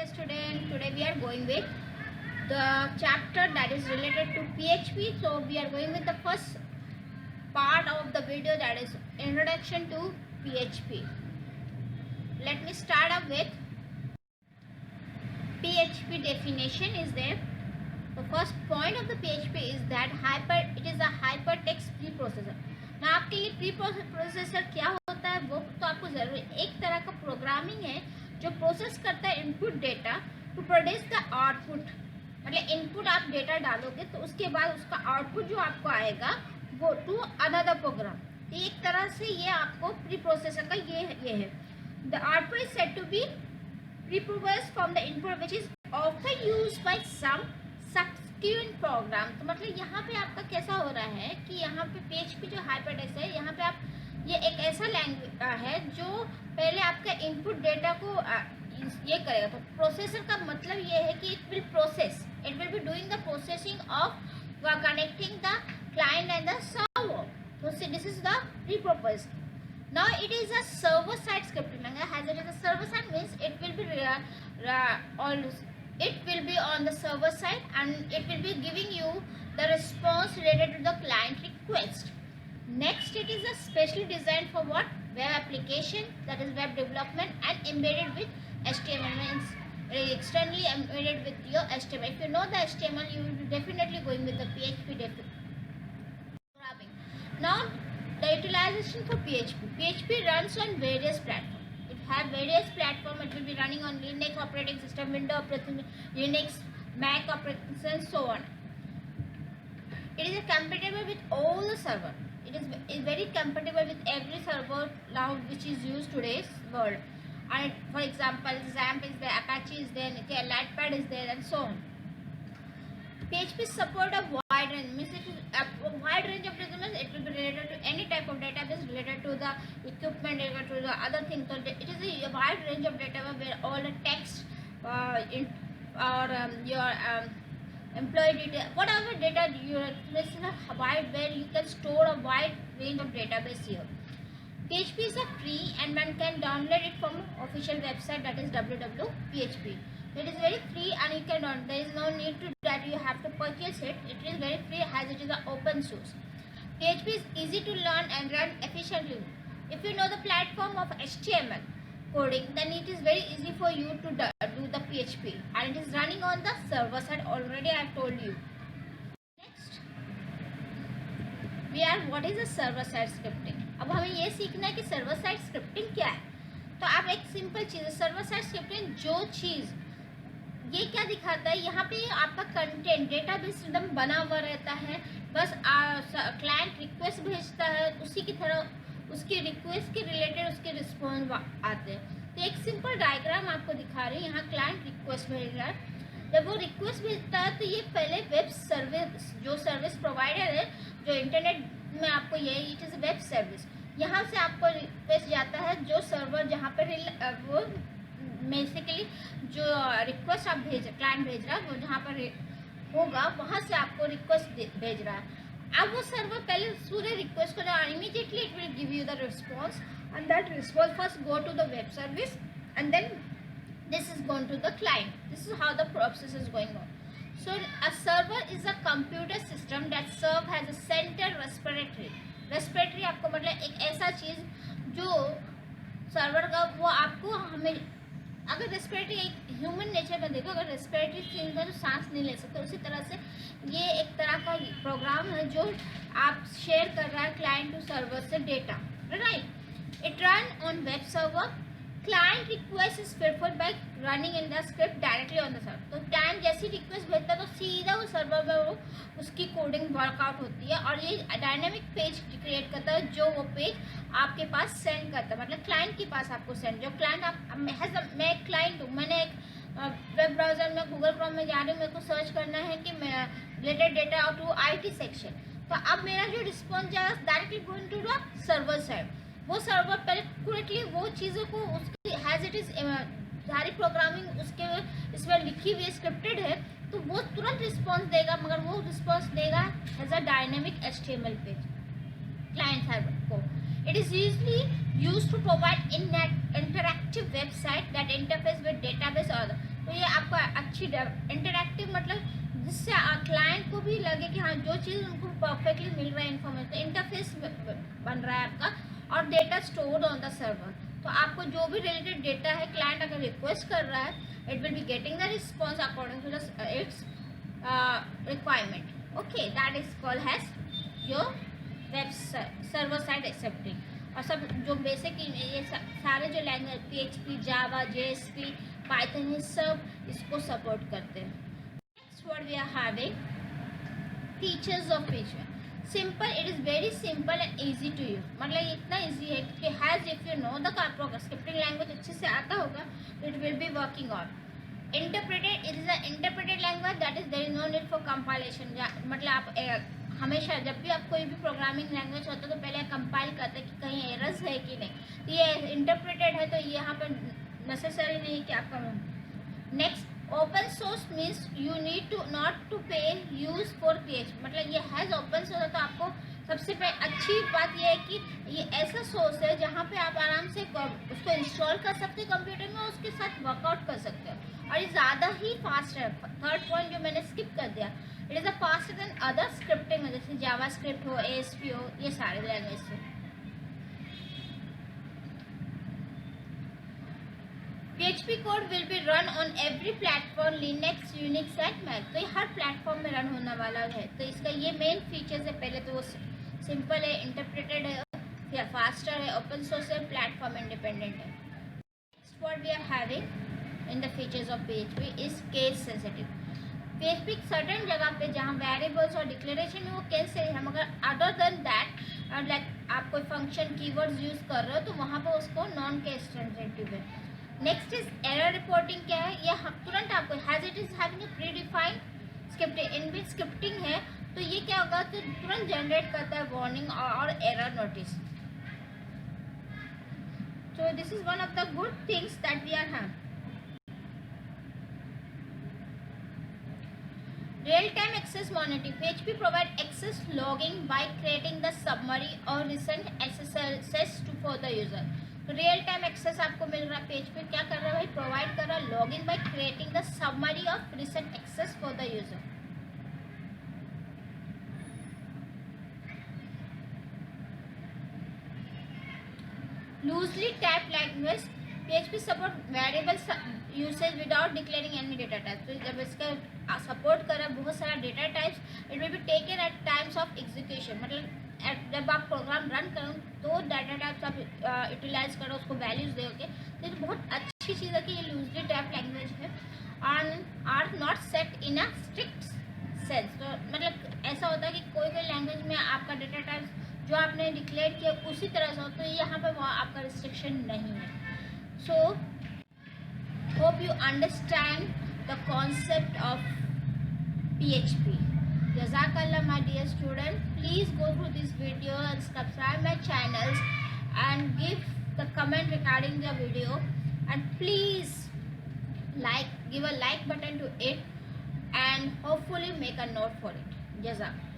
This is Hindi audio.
dear student, today we are going with the chapter that is related to PHP. So we are going with the first part of the video, that is introduction to PHP. Let me start up with PHP definition is there. The first point of the PHP is that it is a hypertext preprocessor. ना आपके लिए प्री प्रोसेसर क्या होता है वो तो आपको जरूर, एक तरह का प्रोग्रामिंग है जो प्रोसेस करता है input data to produce the output. मतलब इनपुट आप डेटा डालोगे तो उसके बाद उसका आउटपुट जो आपको आएगा वो टू अनदर प्रोग्राम. एक तरह से ये आपको प्री प्रोसेसर का ये है. The output is said to be preprocessed from the input which is often used by some subsequent program. तो मतलब यहाँ पे आपका कैसा हो रहा है कि यहाँ पे PHP जो हाइपरटेक्स्ट है, यहाँ पे आप ये एक ऐसा लैंग्वेज है जो पहले आपका इनपुट डेटा को ये करेगा. तो प्रोसेसर का मतलब ये है कि it will process, it will be doing the processing of connecting the client and the server. So this is the pre-proposed. Now it is a server-side scripting. As it is a server-side means it will be on the server side and it will be giving you the response related to the client request. Next, it is a specially designed for what? Web application, that is web development, and embedded with HTML. Means externally embedded with your HTML. If you know the HTML, you will be definitely going with the PHP programming. Now, the utilization for PHP. PHP runs on various platforms. It have various platforms. It will be running on Linux operating system, Windows operating, Linux, Mac operating system, and so on. It is compatible with all the server. It is very compatible with every server now which is used today's world. And for example, XAMPP is there, Apache is there, Lightpad is there, and so on. PHP support a wide range, means it is a wide range of documents. It will be related to any type of database, related to the equipment, related to the other things. So it is a wide range of database where all the text your employee data, whatever data this is a wide, where you can store a wide range of database here. PHP is a free and one can download it from official website, that is www.php. It is very free and you can download. There is no need to that you have to purchase it. It is very free as it is an open source. PHP is easy to learn and run efficiently. If you know the platform of HTML coding, then it is very easy for you to do the PHP, and it is running on the server side already. I have told you. Next, what is a server side scripting? अब हमें ये सीखना है कि सर्वर साइड स्क्रिप्टिंग क्या है. तो आप एक सिंपल चीज़ है सर्वर साइड स्क्रिप्टिंग. जो चीज़ ये क्या दिखाता है, यहाँ पे आपका कंटेंट डेटाबेस एकदम बना हुआ रहता है. बस क्लाइंट रिक्वेस्ट भेजता है, उसी की तरह उसकी रिक्वेस्ट के रिलेटेड उसके रिस्पॉन्स आते हैं. तो एक सिंपल डायग्राम आपको दिखा रही हूँ. यहाँ क्लाइंट रिक्वेस्ट भेज रहा है. जब वो रिक्वेस्ट भेजता है तो ये पहले वेब सर्विस, जो सर्विस प्रोवाइडर है जो इंटरनेट में आपको ये इट इज़ वेब सर्विस, यहाँ से आपको रिक्वेस्ट जाता है जो सर्वर जहाँ पर वो बेसिकली जो रिक्वेस्ट आप क्लाइंट भेज रहा है वो जहाँ पर होगा वहाँ से आपको रिक्वेस्ट भेज रहा है. अब वो सर्वर पहले पूरे रिक्वेस्ट को immediately it will give you the response and that response first go to the web service and then this is going to the client. This is how the process is going on. So a server is a computer system that serve as a central respiratory आपको मतलब एक ऐसा चीज़ जो सर्वर का वो आपको हमें अगर रेस्पिरेटरी एक ह्यूमन नेचर में देखो, अगर रेस्पिरेटरी चीज में तो सांस नहीं ले सकते, उसी तरह से ये एक तरह का प्रोग्राम है जो आप शेयर कर रहा है क्लाइंट टू सर्वर से data, right. It run on web server. Client request is preferred bye running in the script directly on the server. तो क्लाइंट जैसी रिक्वेस्ट भेजता है तो सीधा वो सर्वर में वो उसकी कोडिंग वर्कआउट होती है और ये डायनामिक पेज क्रिएट करता है जो वो पेज आपके पास सेंड करता है. मतलब क्लाइंट के पास आपको सेंड, जो क्लाइंट मैं एक क्लाइंट हूँ, मैंने एक वेब ब्राउजर में गूगल क्रोम में जा रही हूँ, मेरे को सर्च करना है कि मैं related data to IT section. तो अब मेरा जो रिस्पॉन्स जाएगा directly going to the server side. वो सर्वर करेक्टली वो चीज़ों को उसकी हैज इट इज सारी प्रोग्रामिंग उसके इसमें लिखी हुई स्क्रिप्टेड है तो वो तुरंत रिस्पॉन्स देगा, मगर वो रिस्पॉन्स देगा as a dynamic HTML page client server को. It is usually used to provide interactive website that interface with database or तो ये आपको अच्छी इंटरैक्टिव, मतलब जिससे क्लाइंट को भी लगे कि हाँ जो चीज़ उनको परफेक्टली मिल रहा है इन्फॉर्मेशन, तो इंटरफेस बन रहा है आपका, और data stored on the server. तो आपको जो भी रिलेटेड डेटा है, क्लाइंट अगर रिक्वेस्ट कर रहा है, it will be getting the response according to its requirement. Okay, that is called has your web server side accepting. और सब जो बेसिक ये सारे जो language PHP, Java, JSP, Python, ये सब इसको सपोर्ट करते हैं। Next word we are having features of PHP। Simple, it is very simple and easy to use. मतलब इतना ईजी है कि has if you know the scripting language अच्छे से आता होगा, it will be working on. Interpreted, it is a interpreted language, that is there is no need for compilation. मतलब आप हमेशा जब भी आप कोई भी प्रोग्रामिंग लैंग्वेज होता है तो पहले कंपाइल करते हैं कि कहीं एरर्स है कि नहीं। ये इंटरप्रेटेड है तो यहाँ पर नेसेसरी नहीं कि आपका। Next, open source means you need to not to pay use for PHP। मतलब ये हैज़ ओपन सोर्स है तो आपको सबसे अच्छी बात ये है कि ये ऐसा सोर्स है जहाँ पे आप आराम से उसको इंस्टॉल कर सकते हैं कंप्यूटर में और उसके साथ वर्कआउट कर सकते हो, और ये ज़्यादा ही फास्ट है। थर्ड पॉइंट जो मैंने स्किप कर दिया, it is a faster than other scripting, जैसे जावा स्क्रिप्ट हो, ASP हो, ये सारे लैंग्वेज से। PHP code will be run on every platform, Linux, Unix and Mac. तो ये हर प्लेटफॉर्म में रन होने वाला है। तो इसका ये मेन फीचर्स है, पहले तो वो सिंपल है, इंटरप्रेटेड है, फिर फास्टर है, ओपन सोर्स है, प्लेटफॉर्म इंडिपेंडेंट है। Next word we are having in the features of PHP is case sensitive. PHP certain जगह पे जहाँ वेरिएबल्स और डिक्लेरेशन में वो केस से है, मगर अदर देन दैट लाइक आप कोई फंक्शन कीवर्ड्स यूज कर रहे हो तो वहाँ पे उसको नॉन केस सेंसिटिव है। Next is error reporting. क्या है ये? तुरंत आपको has it is having a pre defined scripting, inbuilt scripting है तो ये क्या होगा, तो तुरंत जनरेट करता है वार्निंग और error notice. So this is one of the good things that we are having. Real-time access monitoring. PHP provide access logging by creating the summary or recent access for the user. तो रियल टाइम एक्सेस आपको मिल रहा है। PHP क्या कर रहा है भाई? प्रोवाइड कर रहा है logging by creating the summary of recent access for the user. Loosely typed language, PHP support variable usage without declaring any data types. तो जब इसका सपोर्ट करा बहुत सारा data types, it will be taken at times of execution. मतलब जब आप प्रोग्राम रन करो तो डाटा टाइप्स आप यूटिलाइज करो, उसको वैल्यूज दोगे। तो ये बहुत अच्छी चीज़ है कि ये लूजली टाइप लैंग्वेज है and are not set in a strict sense। तो मतलब ऐसा होता है कि कोई कोई लैंग्वेज में आपका डेटा टाइप्स जो आपने डिक्लेयर किया उसी तरह से हो, तो यहाँ पे वहाँ आपका रिस्ट्रिक्शन नहीं है। So hope you understand the concept of PHP। Jazakallah my dear student, please go through this video and subscribe my channels and give the comment regarding the video, and please give a like button to it and hopefully make a note for it. Jazak.